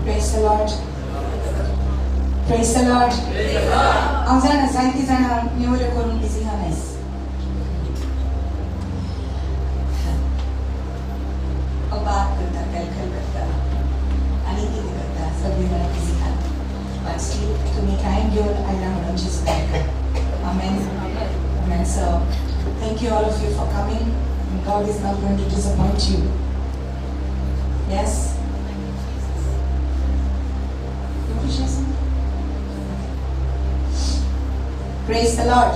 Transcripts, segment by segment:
Praise the Lord. Praise the Lord. Aujana zaiti jana neuro korun busy hanes. Baat karta, kalkal karta, aniki karta, sabhi bana busy han. But still, to me kind your I just Amen. Amen. So, thank you all of you for coming. And God is not going to disappoint you. Yes. Praise the Lord.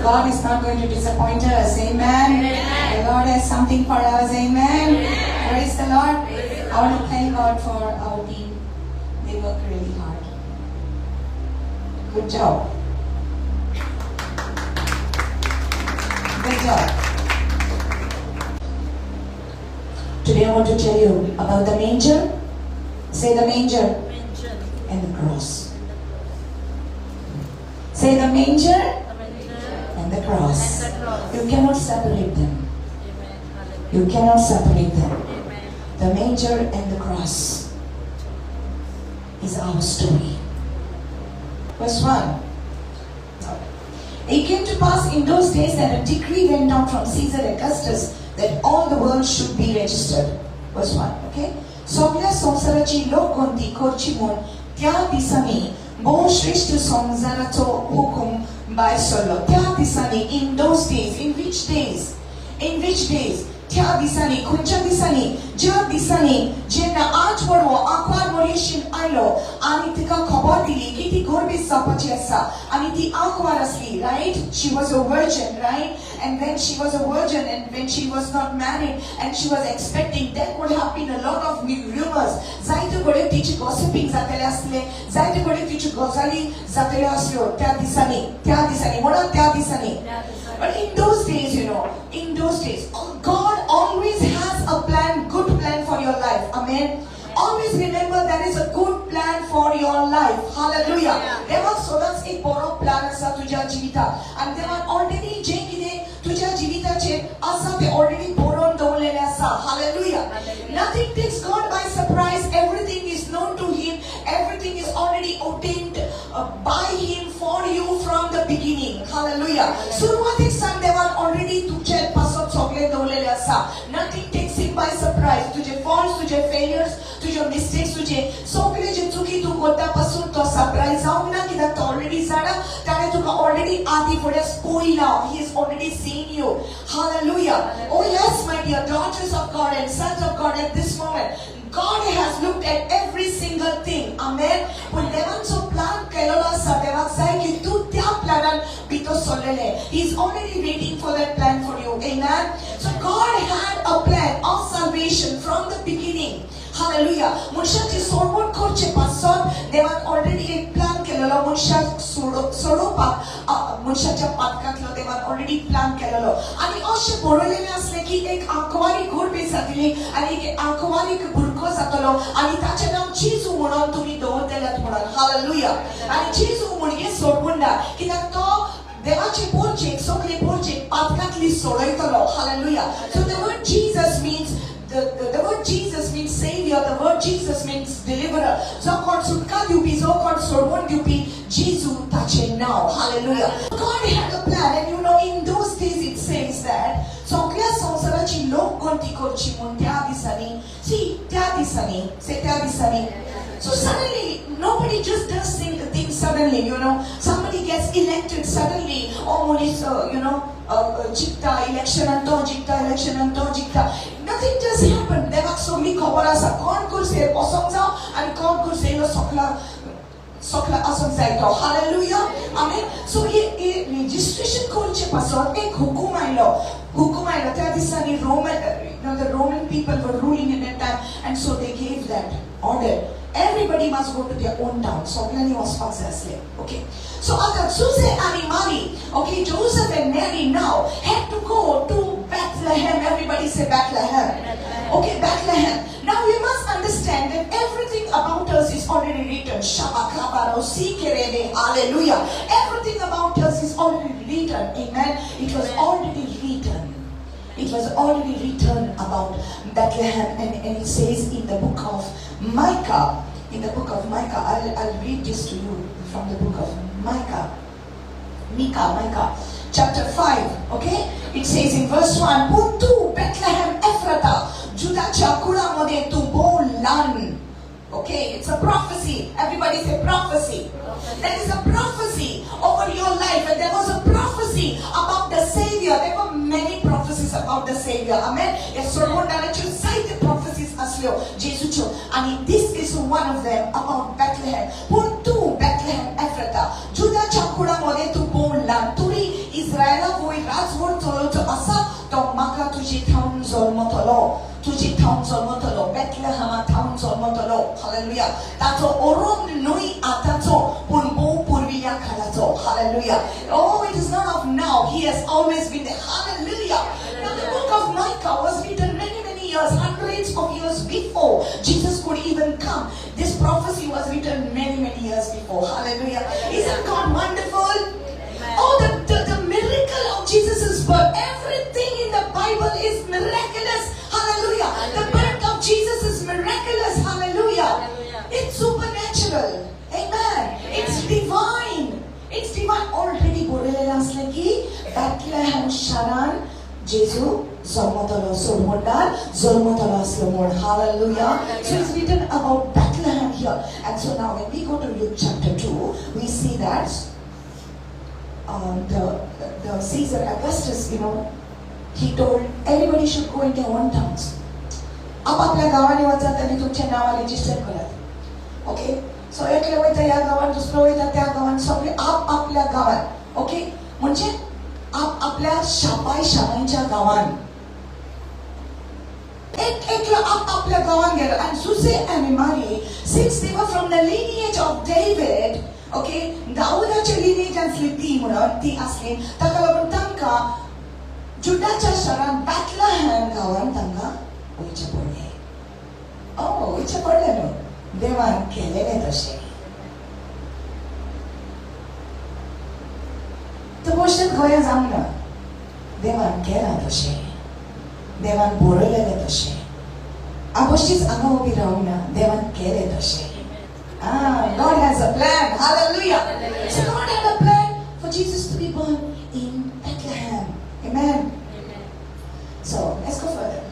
God is not going to disappoint us. Amen. The Lord has something for us. Amen. Praise the Lord. I want to thank God for our team. They work really hard. Good job. Good job. Today I want to tell you about the manger. Say the manger. And the cross. Say the manger and the cross. You cannot separate them. You cannot separate them. The manger and the cross is our story. Verse 1. It came to pass in those days that a decree went out from Caesar Augustus that all the world should be registered. Verse 1. Okay? Soglia संसाराची लोक कोणती कोरची म्हूण त्या दिसांनी बहु श्रेष्ठ संसाराचो हुकूम भायर सरलो. त्या दिसांनी in those days, in which days? In which days? त्या दिसांनी खंयच्या दिसांनी? ज्या दिसांनी जेन्ना 8 वडो आंकवार मरीशीन आयलो आनी तिका खबर दिली की ती गर्भीत जावपाची आसा आनी ती आंकवार आसली, right? She was a virgin, right? And when she was a virgin and when she was not married and she was expecting, there would have been a lot of rumors. जायते कडेन तिची gossiping जातले आसले, जायते कडेन तिची गजाली जातल्यो आसल्यो त्या दिसांनी म्हणून त्या दिसांनी. But in those days, in those days, God always has a plan, good plan for your life. Amen. Always remember there is a good plan for your life. Hallelujah. देवाक सदांच एक बरो प्लॅन आसा तुज्या जिविताक आनी देवान ऑलरेडी जे कितें तुज्या जिविताचेर आसा ते ऑलरेडी बरोवन दवरलेले आसा. Hallelujah. Nothing takes God by surprise. Everything is known to Him. Everything is already ordained by Him for you from the beginning. Hallelujah. सुरुवातीक सान देवान ऑलरेडी तुजे पासत सगळे दवरलेले आसा. Nothing takes Him by surprise. तुजे faults, तुजे failures, तुजे mistakes, तुजे सगळे जे चुकी तू करता पासून तो सरप्राइज जावंक ना कित्याक तो ऑलरेडी जाणा ताणें तुका ऑलरेडी आदी फुडें पळयला. He is already seen you. Hallelujah. Oh yes, my dear daughters of God and sons of God, at this moment God has looked at every single thing. Amen. When देवान जो plan केलेलो आसा देवाक जाय की तू त्या प्लानान भितर सरलेले. He is already waiting for that plan for you. Amen. So God had a plan of salvation from the beginning. Hallelujah. मनशाची सोडवण करचे पासत देवान ऑलरेडी एक प्लान केलेलो मनशाक सोडोवपाक मनशाच्या पातकांतलो देवान ऑलरेडी प्लान केलेलो आनी अशें बरयलेलें आसलें की एक आंकवारी गर्भीत जातली आनी एक आंकवारीक भुरगो जातलो आनी ताचें नांव जेजू म्हणून तुमी दवरतल्यात म्हणून. हालेलुया. आनी जेजू म्हणजे सोडवण ना कित्याक तो देवाचे पोरचेक सगळे पोरचेक पातकांतली सोडयतलो. Hallelujah. So the word Jesus means the word Jesus means savior. The word Jesus means deliverer. So called सुटका दिवपी, so called सोडवण दिवपी जेजू ताचे नाव. Hallelujah. God had a plan, and in those days it says that सगळ्या संसाराची लोक कोणती करची म्हूण त्या दिसांनी. See, त्या दिसांनी. Say त्या दिसांनी. So suddenly, nobody just does things suddenly, Somebody gets elected suddenly. Oh, मनीस, जिखता election and to जिखता. Nothing just happened. देवाक सगळी खबर आसा. कोण कुर्सीर बसोंक जाय आनी कोण कुर्सीर सगळा आसूंक जाय तो. Hallelujah. Amen. So हे registration करचे पासत एक हुकूम आयलो त्या दिसांनी the Roman people were ruling in that time, and so they gave that order. Everybody must go to their own town. सगळ्यांनी वचपाक जाय आसलें. Okay. So आता Joseph and Mary, okay, Joseph and Mary now had to go to Bethlehem. Everybody say Bethlehem. Okay, Bethlehem. Now we must understand that everything about us is already written. Hallelujah. Everything about us is already written. Amen. It was already written. It was already written about Bethlehem, and it says in the book of Micah, in the book of Micah. I'll read this to you from the book of Micah. Micah, chapter 5. Okay? It says in verse 1, Puntu Bethlehem Ephrata, Judacha Kuramode tu Bolan. Okay, it's a prophecy. Everybody say prophecy. There is a prophecy over your life, and there was a prophecy about the Savior. There were many prophecies about the Savior. Amen. Yes, so one that you cite the prophecies as well. Jesus, and this is one of them about Bethlehem. Puntu Bethlehem Ephrata, Judah Chakura Mode tu Bolan, Turi Israel voi Razvor Tolo to Asa, to Maka tuji towns or Motolo. Tuji towns or Motolo, Bethlehem towns or Motolo. Hallelujah. Tato Orom Nui Atato, Punbo Purvia Kalato. Hallelujah. Oh, it is not of now. He has always been there. Hallelujah. Now the book of Micah was written many years, hundreds of years before Jesus could even come. This prophecy was written many years before. Hallelujah. Isn't God wonderful? Oh, the miracle of Jesus' birth. Everything in the Bible is miraculous. Hallelujah. The birth of Jesus is miraculous. Hallelujah. It's supernatural. Amen. It's divine. It's divine. Already Borelas lagi Bethlehem Sharan Jesu Zolmotolo Solmodar Zolmotolo Slomod. Hallelujah. So it's written about Bethlehem here. And so now when we go to Luke chapter 2, we see that the Caesar Augustus, he told everybody should go in their own towns. आपल्या गावाने वचत त्यांनी तुमचे नाव register करात. Okay, सो एकले वयता ह्या गावान, दुसरो वयता त्या गावान, सगळे आपल्या गावान. ओके, म्हणजे आपल्या शापांच्या गावान एकला आपल्या गावान गेलो. And Susan and Mary, since they were from the lineage of David, okay, दाऊदाच्या लिनेजांतली ती म्हणून ती असली, ताका लागून तांकां जुडाच्या शहरान बेथलेहेम गावान तांकां वयचें पडलें. वयचें पडलें न्हू, देवान केलेलें तशें. तो गोश्ट गोंया जावंक ना, देवान केलां तशें, देवान बरयलेलें तशें. आ गोश्टीच हांगा उबी रावंक ना, देवान केलें तशें. God has a plan. Hallelujah. So God had a plan for Jesus to be born in Bethlehem. Amen. So let's go further.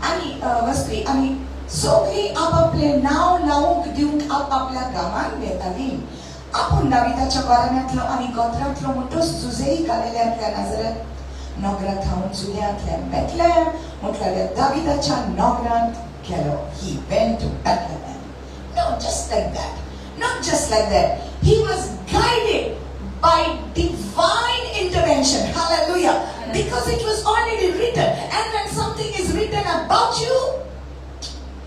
Ani verse 3. Ani sogli apaple now lauk diunk apapल्या गावान येताली. आपण दाविदाच्या घराण्यांतलो आणि गोत्रांतलो म्हणटोच जुझेई गालिल्यांतल्या नाझरेत नगरांत हांव जुलियांतल्या बेथलेहेम म्हटल्यार दाविदाच्या नगरांत गेलो. He went to Bethlehem. No, just like that. Not just like that. He was guided by divine intervention. Hallelujah. Because it was already written. And when something is written about you,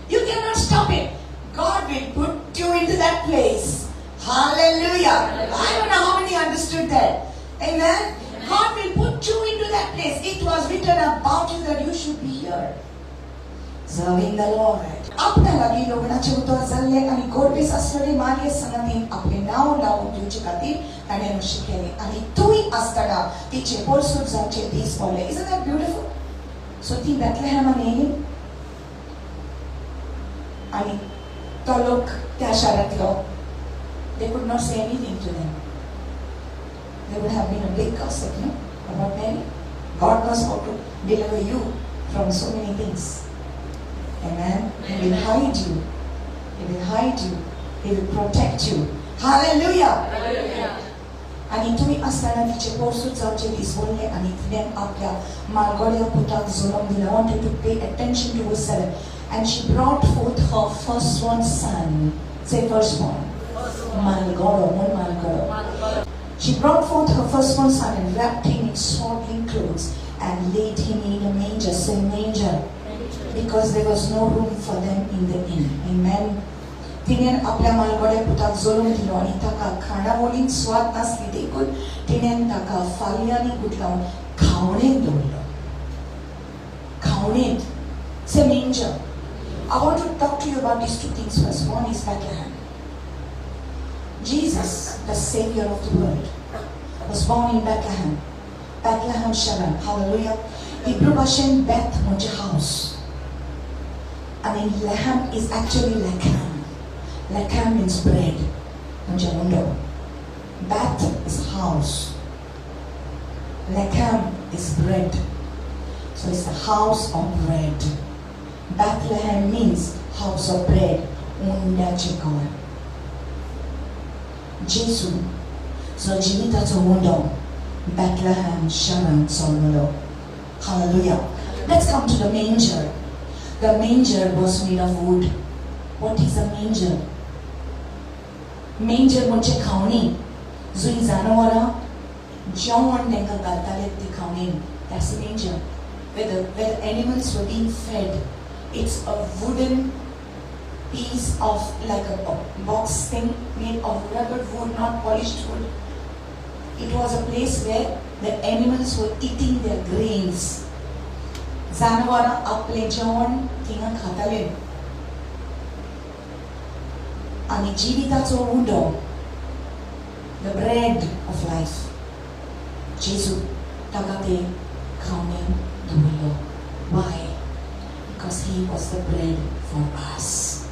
you cannot stop it. God will put you into that place. Hallelujah. I don't know how many understood that. Amen. God will put you into that place. It was written about you that you should be here. Serving the Lord. आपल्या लागीं लग्नाचे उतर जाल्ले आनी गोडबीस आसलेली मारये संगतीन आपले नांव लावून दिवचे खातीर ताणें अशें केलें. आनी तूंय आसतना तिचे पोरसूट जावचे दीस पडले. Isn't that beautiful? सो ती बेथलेहेमान येयली आनी तो लोक त्या शारांतलो, they could not say anything to them. There would have been a big gossip, no? About Mary. God knows how to deliver you from so many things. Amen. He will hide you. He will hide you. He will protect you. Hallelujah. आणि तुम्ही असताना तिचे पोरसूट जावचे दीस बोलले आणि तिणें आपल्या मालगोड्या पुताक जन्म दिला. I want you to pay attention to verse 7. And she brought forth her firstborn son. Say firstborn. Malgodo, mon malgodo. She brought forth her firstborn son and wrapped him in swaddling clothes and laid him in a manger. Say manger. Because there was no room for them in the inn. Amen. तिणें आपल्या मालगोड्या पुताक जल्म दिलो आनी ताका खाणावळींत स्वाद नासली देखून तिणें ताका फालियांनी गुठलावन खावणेंत दवरलो. खावणेंत. Say manger. I want to talk to you about these two things first. One is Bethlehem. Jesus, the Savior of the world, was born in Bethlehem. Bethlehem Sharon. Hallelujah. Hebrew Bashan Beth म्हणजे house. I mean, lamb is actually lakam. Lakam means bread. Beth is house. Lakam is bread. So it's the house of bread. Bethlehem means house of bread. Jesus. So Jimita to Mundo. Bethlehem Sharon Solomolo. Hallelujah. Let's come to the manger. The manger was made of wood. What is a manger? Manger munche khawni. Zui zanawara John denga galtale khawni. That's the manger. Where the animals were being fed. It's a wooden piece of like a box thing made of rugged wood, not polished wood. It was a place where the animals were eating their grains. Zanawara aple John tinga khatalen. Ani jivitacho undo, the bread of life. Jesus tagate khawne dulo. Why? Because he was the bread for us.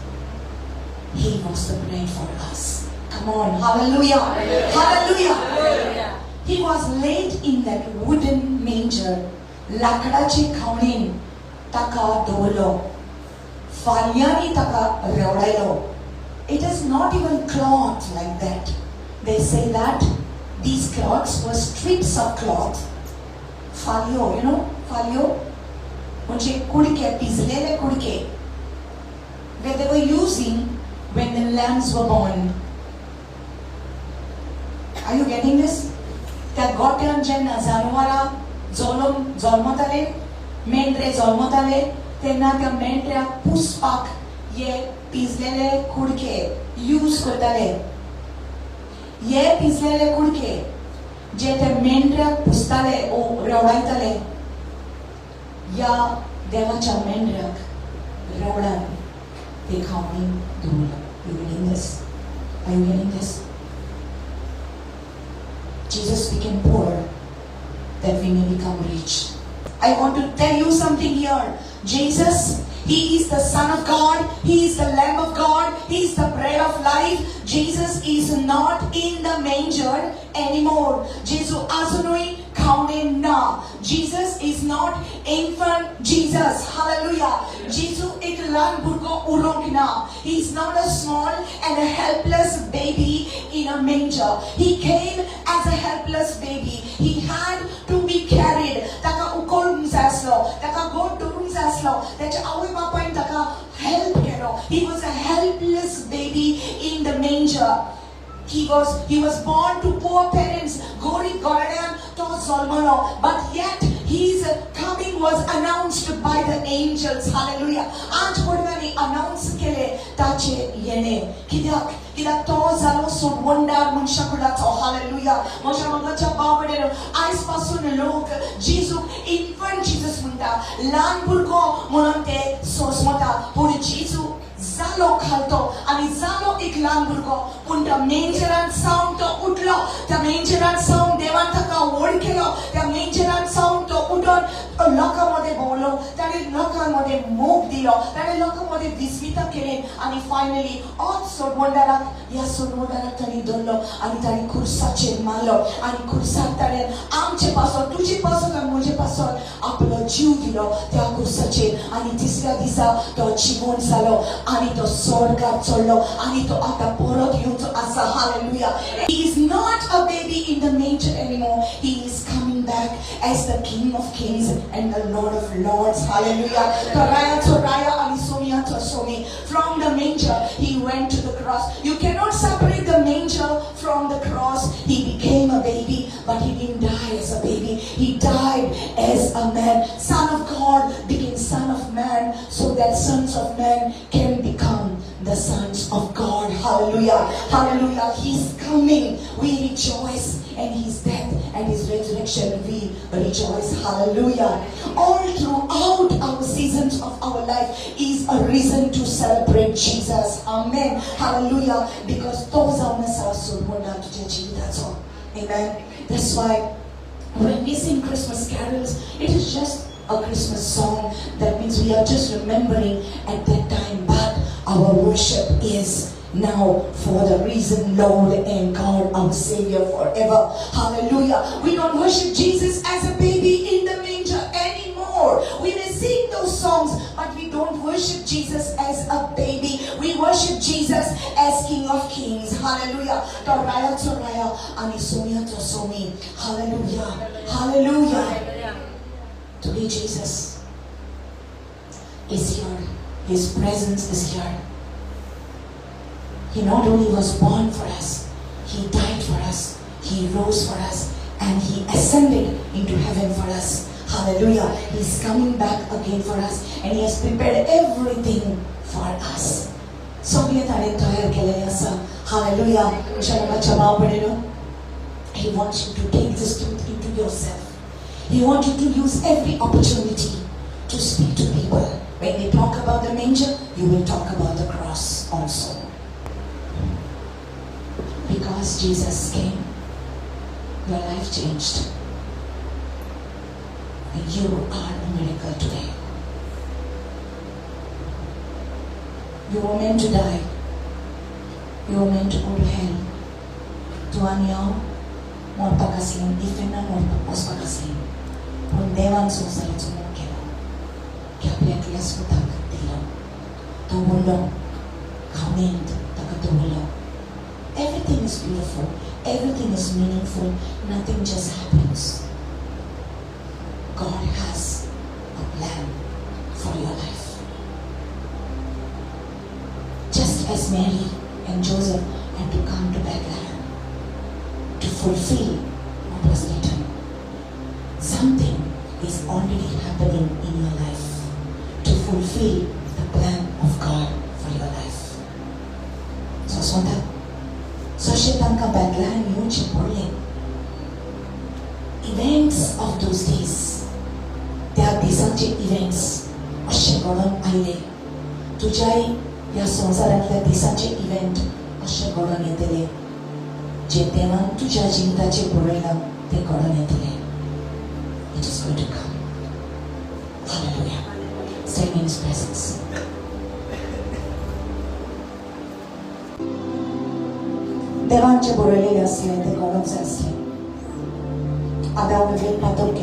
He was the bread for us. Come on, hallelujah. Hallelujah. Hallelujah. He was laid in that wooden manger. Lakadache khawne taka dolo. Falyani taka reudailo. It is not even cloth like that. They say that these cloths were strips of cloth. Falyo, you know, falyo. Munche kudike, pizlele kudike. Where they were using when the lambs were born. Are you getting this? That gotten jenna zanwara zolmotale, mendre zolmotale, tenna ka mendre puspak ye pizlele kudke use kotale. Ye pizlele kudke jete mendre pustale o reudaitale. Ya devacha mendrak reudan they call me Dula. Are you getting this? Are you getting this? Jesus became poor that we may become rich. I want to tell you something here. Jesus, He is the Son of God. He is the Lamb of God. He is the bread of life. Jesus is not in the manger anymore. Jesus asunui kaune na. Jesus is not infant Jesus. Hallelujah. Jesus ek lan burko urongna. He is not a small and a helpless baby in a manger. He came as a helpless baby. He had to be carried. Taka ukol mzaslo. Taka go to mzaslo. That awi papa taka help kero. He was a helpless baby in the manger. He was born to poor parents. Gori Goradam to Solomon. But yet his coming was announced by the angels. Hallelujah. Aaj kodani announce kele tache yene. Kidak to zalo sud wonder munshakula to hallelujah. Mosha magacha babadero ais pasun lok Jesus infant Jesus munta lanpurko monante sosmata puri Jesus zalo khalto ani zalo iklanburko punta mangeran sound to utlo the mangeran sound devantaka odkelo the mangeran sound to uton lokamode bolo tani lokamode move dilo tani lokamode visvita kele ani finally also wondara yaso wondara tani dollo ani tani kursache malo ani kursatare amche paso tuji paso ka mujhe paso aplo juvilo te kursache ani tisra disa to chibon salo ani to sorga cholo ani to ata porot yuto asa hallelujah. He is not a baby in the manger anymore. He is coming back as the King of Kings and the Lord of Lords. Hallelujah. Toraya ani somia to somi. From the manger he went to the cross. You cannot separate the manger from the cross. He became a baby, but he didn't die as a baby. He died as a man. Son of God became son of man, so that sons of man can become the sons of God. Hallelujah. Hallelujah. He's coming. We rejoice. And his death and his resurrection we rejoice. Hallelujah. All throughout our seasons of our life is a reason to celebrate Jesus. Amen. Hallelujah. Because those are that's all. Amen. That's why when we sing Christmas carols, it is just a Christmas song. That means we are just remembering at that time, but our worship is now for the risen Lord and God, our Savior forever. Hallelujah. We don't worship Jesus as a baby in the manger anymore. We may sing those songs, but we don't worship Jesus as a baby. We worship Jesus as King of Kings. Hallelujah. Toraya toraya ani sonia to somi. Hallelujah. Hallelujah. Today Jesus is here. His presence is here. He not only was born for us, He died for us, He rose for us, and He ascended into heaven for us. Hallelujah. He's coming back again for us, and He has prepared everything for us. So we are hallelujah. He wants you to take this truth into yourself. He wants you to use every opportunity to speak to people. When we talk about the manger, you will talk about the cross also. Because Jesus came, your life changed. And you are a miracle today. You were meant to die. You were meant to go to hell. Tuaniao, mort pakasin, ifena mort papos pakasin. Pundewan susal sumukelo. Kaya kias ko takatilo. Tumulong. Kaunint takatulong. Everything is beautiful. Everything is meaningful. Nothing just happens. God has a plan for your life. Just as Mary and Joseph had to come to Bethlehem to fulfill what was written, something is already happening in your life to fulfill the plan of God for your life. So that Sashetan ka Bethlehem yun siya. Events of those days, they are destructive events. Asya goron aile. Tujay ya sonsaran la destructive event. Asya goron yetele. Jeteman tujay jinta che borela te goron yetele. It is going to come. Hallelujah. Stay in His presence. 대왕제 보를리였으면 내 걸음사스리 아다운 길 파도케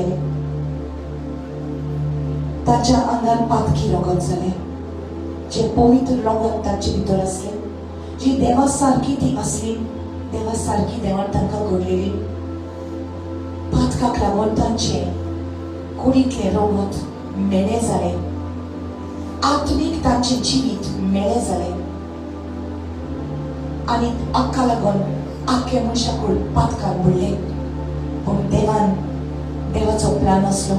ताच्या अंगार पातकी रगत जाले जे पवित्र रगत ताचे भितर असले जी देवा सारकी ती असली देवा सारकी देवान तांकां घडलेली पातकाक लागून तांचे कुडींतले रगत मेळे जाले आत्मीक तांचे जिवीत मेळे जाले आणि अक्का लागून आख्खे मनशाकूळ पातकार बुडले पूण देवाचो प्लान असलो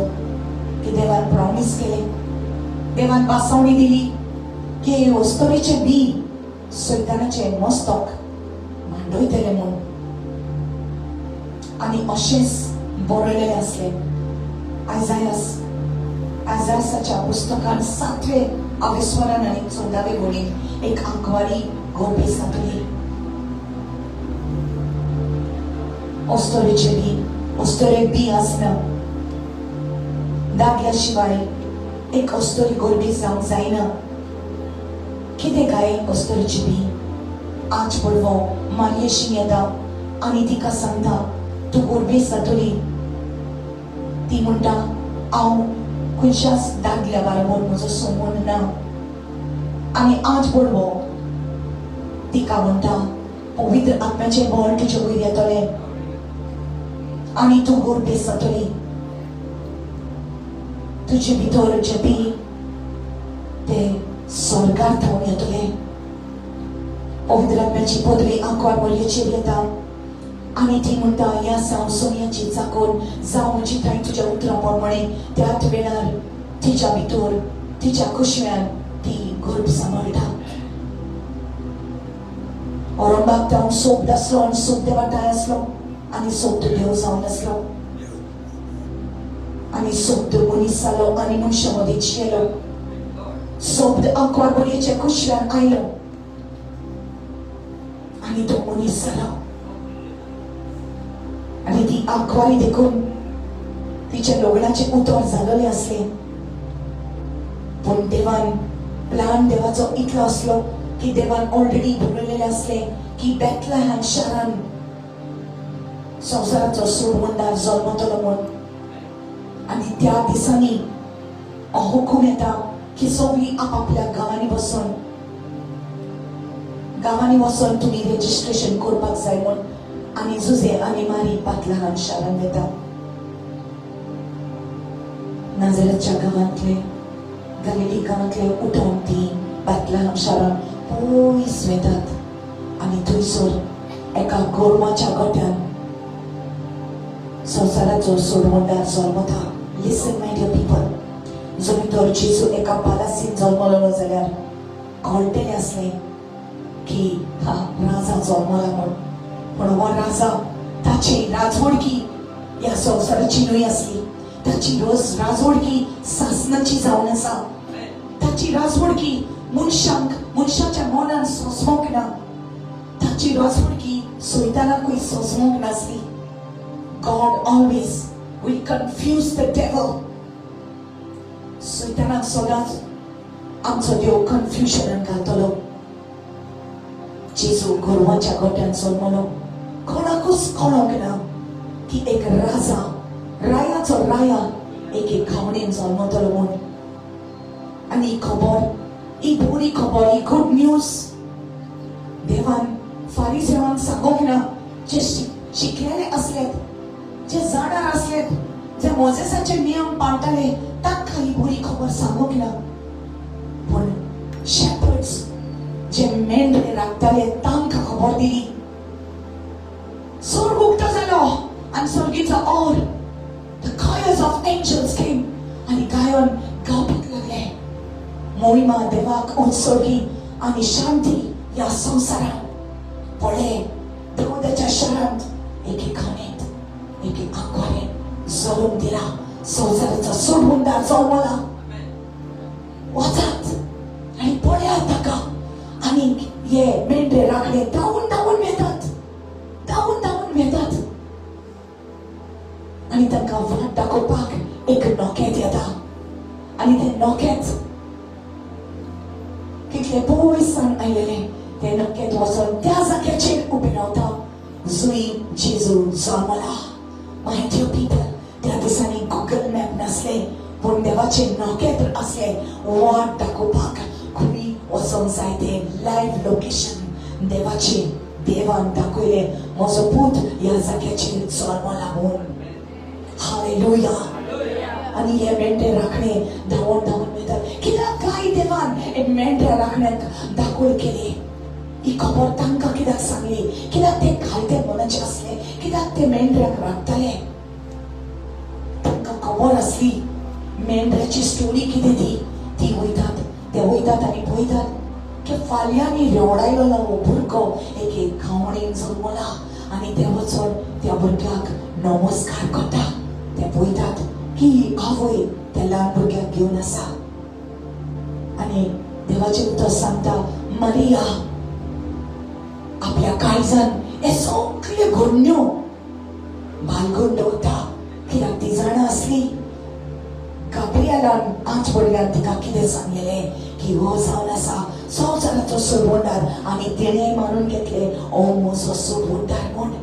की देवान प्रॉमिस केले देवान पासवणी दिली की वस्तुरीचे बी सैतानाचे मस्तक मांडयतले म्हूण आणि अशेंच बरयलेले असले आयजायासाच्या पुस्तकान 7वे आवेस्वरान आनी 14वे वळीन एक आंकवारी गोपेस जातली अस्तोरे बी आसना दागल्या शिवाय एक अस्तोरी गोरबी जावंक जायना कितें काय अस्तोरीची बी आज पडवो मारयेशी येता आनी तिका सांगता तूं गोरबेस जातली ती म्हणटा हांव खंयच्याच दागल्या बाराबर म्हजो संबंद ना आनी आज पडवो तिका म्हणटा पवित्र आत्म्याचें बळ तुजे वयर येतलें आनी तूं गोरबेस जातली तुजे भितर जे बी ते स्वर्गार धांवन येतले पवित्र आत्म्याची पदवी आंकवार बरयेचेर येता आनी ती म्हणटा ह्या साव सोन्याची चाकोन जावं म्हजी थाय तुज्या उतरां प्रमाणे त्याच वेळार तिच्या भितर तिच्या कुशव्यान ती गर्भ सांबाळटा औरंगाबाद जावन सोप आसलो आनी सोप देवाटाय आसलो आनी सोप तो देव जावन आसलो आनी सोप तो मनीस जालो आनी मनशा मदीं जियेलो सोप आंकवार बरयेच्या कुशव्यान आयलो आनी तो मनीस जालो आनी ती आंकवारी देखून तिच्या लग्नाचे उतर झालेले असले, पण देवान प्लान देवाचो इतलो असलो की देवान ऑलरेडी बरयलेले असले की बेथलेहम शारान संसाराचो सोडवंदार जल्मतलो म्हणून. आणि त्या दिसांनी हुकूम येता की सगळी आपापल्या गावांनी वचून तुम्ही रेजिस्ट्रेशन करपाक जाय म्हणून. आणि जुजे आनी मारी बेथलेहम शारान वता. नाझरेथच्या गावांतले गलिली गावांतले उठोन ती बेथलेहम शारान पयस वतात. आणि थंयसर एका गोरवाच्या गोट्यान संसाराचो सोडवंदार जल्मता. लिसन माय डियर पीपल, जरी तर जेजू एका पालासीन जल्मलो जाल्यार कळटलें असलें की हा राजा जल्मला म्हणून. पण हो राजा ताची राजवडकी ह्या संसाराची न्हय असली. ताची राजवडकी सासनाची जावन आसा. ताची राजवडकी मनशाच्या मनान सोसवंक ना. ताची राजवडकी सैतानाकूय सोसवंक नासली. God always will confuse the devil. सैतानाक सदांच आमचो देव कन्फ्युजनान घालतलो. जेजू गोरवाच्या गोट्यान जल्मलो. कोणाकूच कळोंक ना की एक रायाचो राया एक खावणेन जल्मतलो म्हणून. आणि ही खबर, ही बरी खबर, ही गुड न्यूज देवान फारिसेवांक सांगोंक ना. जे शिकलेले असलेत, जे जाणार असलेत, जे मोसेसाचे नियम पाळटाले, तांकां ही बरी खबर सांगोंक ना. पण शेपर्ड्स जे मेंढरे राखताले तांकां खबर दिली. स्वर्ग उक्तो जालो आनी स्वर्गीचो और the choirs of angels came आणि गायन गावपाक लागले. मोहिमा देवाक उत्सर्गी आणि शांती या संसारात. पळय, दाऊदाच्या शारांत एके खाणेंत एके आंकवारेन जळून दिला. संसाराचो सोडवंदार जल्मला. वचात आणि पळयात ताका. आणि हे मेंढरे राखले धांवून वेतात. आणि तांकां वाट दाखोवपाक एक नोकेत येता. आणि ते नोकेत कितले पयसान आयलेले ते नोकेत वचून त्या जाग्याचेर उबे रावता जंय जेजू जल्मला. माय डियर पीपल, त्या दिसांनी गुगल मॅप नासले, पण देवाचे नोकेत असले. वाट दाखोवपाक खंय वचोंक जाय ते लायव्ह लोकेशन देवान दाखयले. म्हजो पूत ह्या जाग्याचेर जल्मला म्हणून. हालेलुया. आणि हे मेंढरे राखणे धांवून वतात. कित्याक काय देवान हे मेंढऱ्या राखण्याक दाखोय केली? ही खबर तांकां कित्याक सांगली? कित्याक ते खालते मनाचे असले? कित्याक ते मेंढऱ्याक राखताले? तांकां खबर असली मेंढऱ्याची स्टोरी कितें ती वयतात आनी पळयतात की फाल्यांनी रेवडायलो हो भुरगो एके खावणेन जल्मला. आणि ते वचून त्या भुरग्याक नमस्कार करता. ते पळयतात की आवय त्या ल्हान भुरग्याक घेवन आसा. आणि देवाचे उतर सांगता, मरिया आपल्या काळजान हे सगळे घडण्यो बाळगून दवरता. कित्याक ती जाणा असली गाब्रिएलान आज भुरग्याक तिका कितें सांगलेले की हो जावन आसा संवसाराचो सोडवंदार. आणि तिणें मानून घेतले हो म्हजो सोडवंदार म्हणून.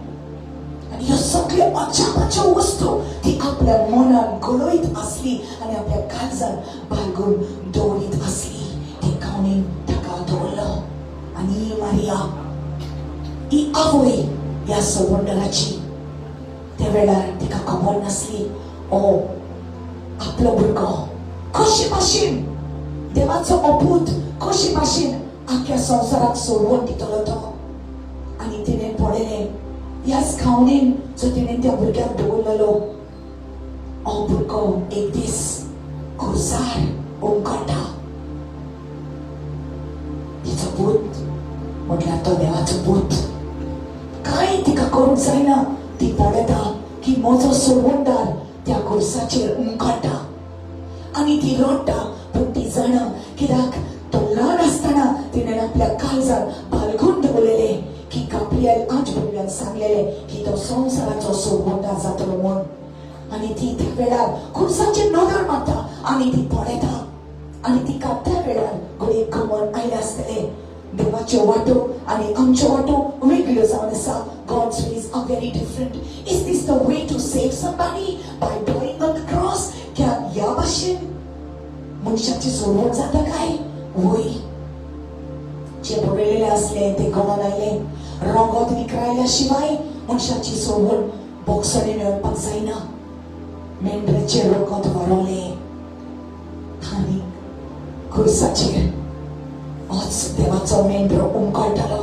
आणि ह्यो सगळ्यो अजापाच्यो वस्तू ती आपल्या मनान घडयत असली आणि आपल्या काळजान बाळगून दवरीत असली. ती खावणेन ताका दवरलो. आणि मारिया ही आवय ह्या सोडवंदाराची. त्या वेळार तिका खबर नासली ओ आपलो भुरगो कशे भाशेन देवाचो अपूत कशे भाशेन आख्या संवसाराक सोडवून दितलो तो. आणि तिणें पळयलें ह्याच खावणेन जो तिणें त्या भुरग्याक दवरलेलो हो भुरगो एक दीस खुर्सार उमकळटा. तिचो पूत म्हटल्यार तो देवाचो पूत. कांय तिका करूंक जायना. ती पळयता की म्हजो सोडवंदार त्या खुर्साचेर उमकळटा. आणि ती रडटा. पण ती जाणा कित्याक तो ल्हान आसतना तिणें आपल्या काळजान बाळगून दवरलेले की गाब्रिएल आज भुरग्याक सांगलेले की तो संवसाराचो सोडवंदार जातलो म्हणून. आणि ती त्या वेळार खुर्साचे नदर मारता आणि ती पळयता आणि तिका त्या वेळार घोडे गमन आयले आसतले. देवाच्यो वाटो आणि आमच्यो वाटो वेगळ्यो जावन आसा. God's ways are very different. Is this the way to save somebody? By dying on the cross? क्या या भाशेन मनशाची सोडवण जाता काय? वय जे बरयलेले असले ते गमन आयले. रंगोत विकरायल्या शिवाय मनशाची सोडवण बोक्सांनी मेळपाक जायना. मेंढराचे रगत वारवले आनी खुर्साचेर होच देवाचो मेंढरो उमकळटालो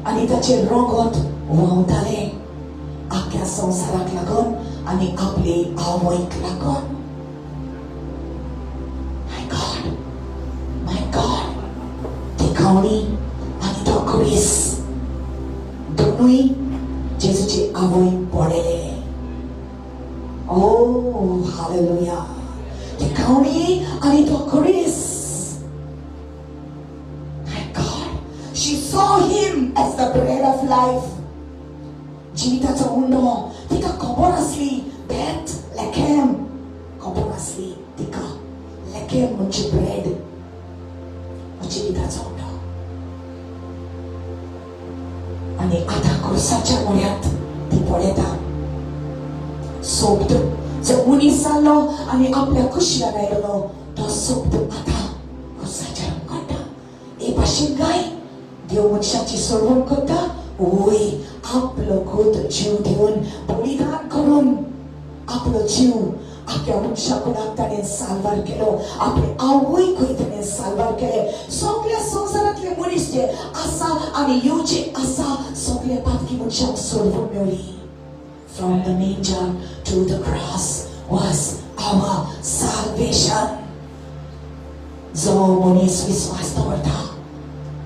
आनी ताचे रगत व्हांवताले आख्या संवसाराक लागून आनी आपले आवयक लागून. माय गॉड, ती खावणी आनी तो खुरीस दोनूय जेजूचे आवयक पडले. Oh, hallelujah. The county and the Chris. My God, she saw him as the bread of life. जीविताचा उंडो तिका खबर असली. बेथ लेखेम खबर असली तिका. लेखेम म्हणजे ब्रेड, जीविताचा उंडो. आणि आता खुर्साच्या मुळ्यात ती पळयता. सोबत जो मनीस जाल्लो आनी आपल्या खुशयान आयलो तो सोबत आता खुर्साच्या रंगाटा. हे भाशेन काय देव मनशाची सोडवण करता. वय आपलो खुद जीव दिवन बलिदान करून आपलो जीव आख्या मनशाकुणाक ताणें साल्वार केलो. आपले आवयकूय ताणें साल्वार केले. सगळ्या संवसारांतले मनीस जे आसा आनी येवचे आसा सगळे पातकी मनशाक सोडवण मेळ्ळी. From the manger to the cross was our salvation. जो मनीस विश्वास दवरता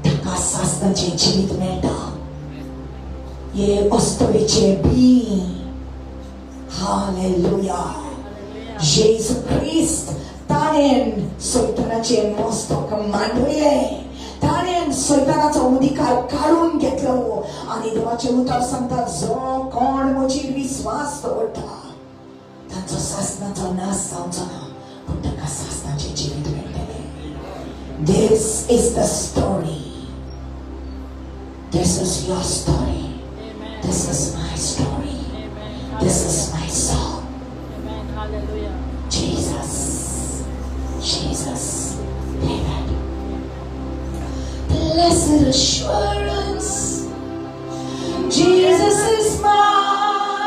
ताका सासणाचे जिवीत मेळटा. ये अस्तोरेचे बी. हालेलुया. जेजू ख्रिस्त ताणें सैतानाचे मस्तक मांडले. ताणें सैतानाचो अधिकार काढून घेतलो आणि देवाचे उतर सांगता जो कोण म्हजीर विश्वास दवरता तांचो सासणाचो नाश जावचो ना पूण ताका सासणाचे जिवीत मेळटलें. This is the story. This is your story. This is my story. This is my song. Jesus. Jesus. Amen. Blessed assurance, Jesus is mine.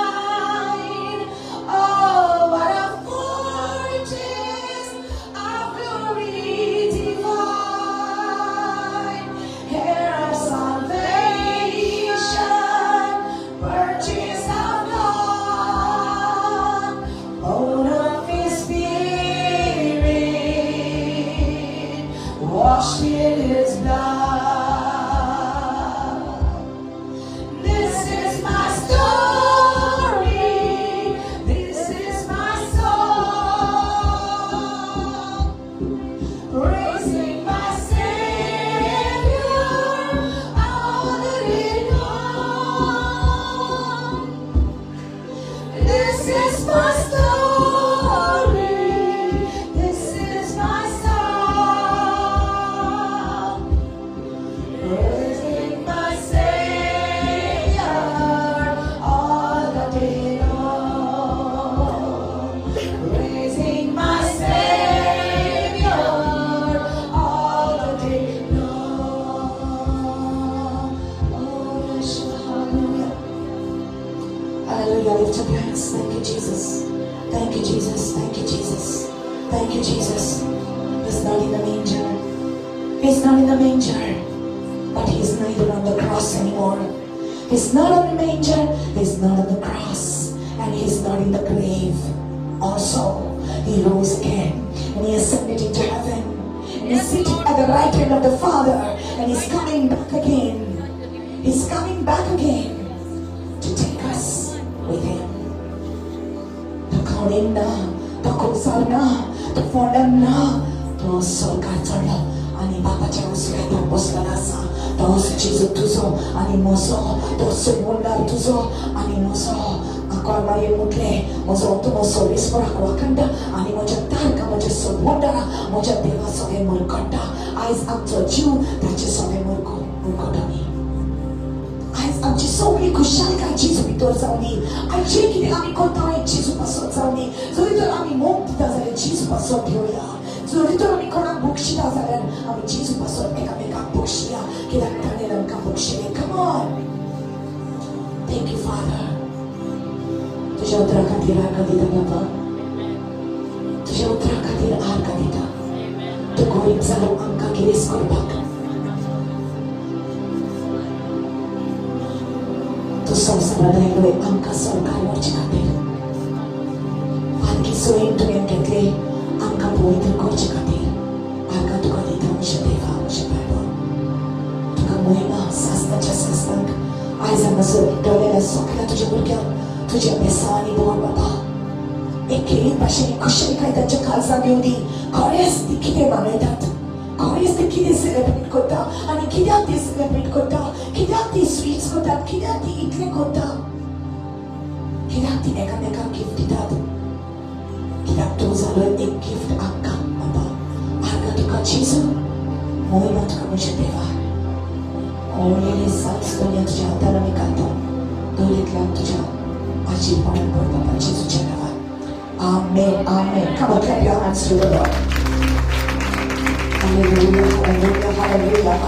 Oh, what a foretaste of glory divine. Heir of salvation, purchase of God, born of His Spirit, washed in His blood. Lift up your hands. Thank you, Jesus. Thank you, Jesus. Thank you, Jesus. Thank you, Jesus. He's not in the manger. He's not in the manger. But He's not even on the cross anymore. He's not on the manger. He's not on the cross. And He's not in the grave. Also, He rose again. And He ascended into heaven. And He's sitting at the right hand of the Father. And He's coming back again. He's coming back again to take us with Him. To call Him na, to kusal na, to follow na, to solkat solo. Ani babaच्या उसऱ्या बसलेला आसा. तो जेजू तुजो आनी म्हजो. तो सोडवणदार तुजो आनी म्हजो. Maria mutle, mozo to mozo ispora kwakanda, ani moja tarka moja sobondara, moja deva soge murkanda. Eyes up to you, that you soge murkodani. Eyes up to so many kushalka Jesus bitor zauni. I check it ami kontai Jesus pasot zauni. So bitor ami mok tazare Jesus pasot yoya. So bitor ami kona bukshi tazare ami Jesus pasot meka bukshia. Kila tane ram ka bukshia. Come on. Thank you, Father. तुझ्या उतरा खातीर आर्का दिता बाबा. तुझ्या उतरा खातीर आर्का दिता. तू गोंयक जालो आमकां गिरेस करपाक. तू संवसारांत आयलोय आमकां सरकार व्हरचे खातीर. आनी सोयीन तुवें घेतले आमकां पवित्र करचे खातीर. आर्का तुका दिता म्हज्या देवा म्हज्या बाबा. तुका महिमा सासनाच्या सासनाक आयज हांगासर डोळ्याल्या सगळ्या तुज्या भुरग्यांक तुझ्या बेसावानी बोल बाबा. एक केळी भाशेन खुशालकाय तांच्या काळजांत येवदी. खरेंच ती कितें मानयतात, खरेंच ती कितें सेलेब्रेट करता आनी कित्याक ती सेलेब्रेट करता, कित्याक ती स्वीट्स करतात, कित्याक ती इतलें करता, कित्याक ती एकामेकांक गिफ्ट दितात, कित्याक तूं जालो एक गिफ्ट आमकां बाबा. आर्गा तुका जेजू, महिमा तुका म्हज्या देवा. ओळलेले सात दुनिया तुज्या हातान आमी घालता. दवरितल्यान तुज्या आजीपणान पड बाबा जेजूच्या नांवान. Amen, amen. Come on, clap your hands to the Lord. Hallelujah, hallelujah, hallelujah.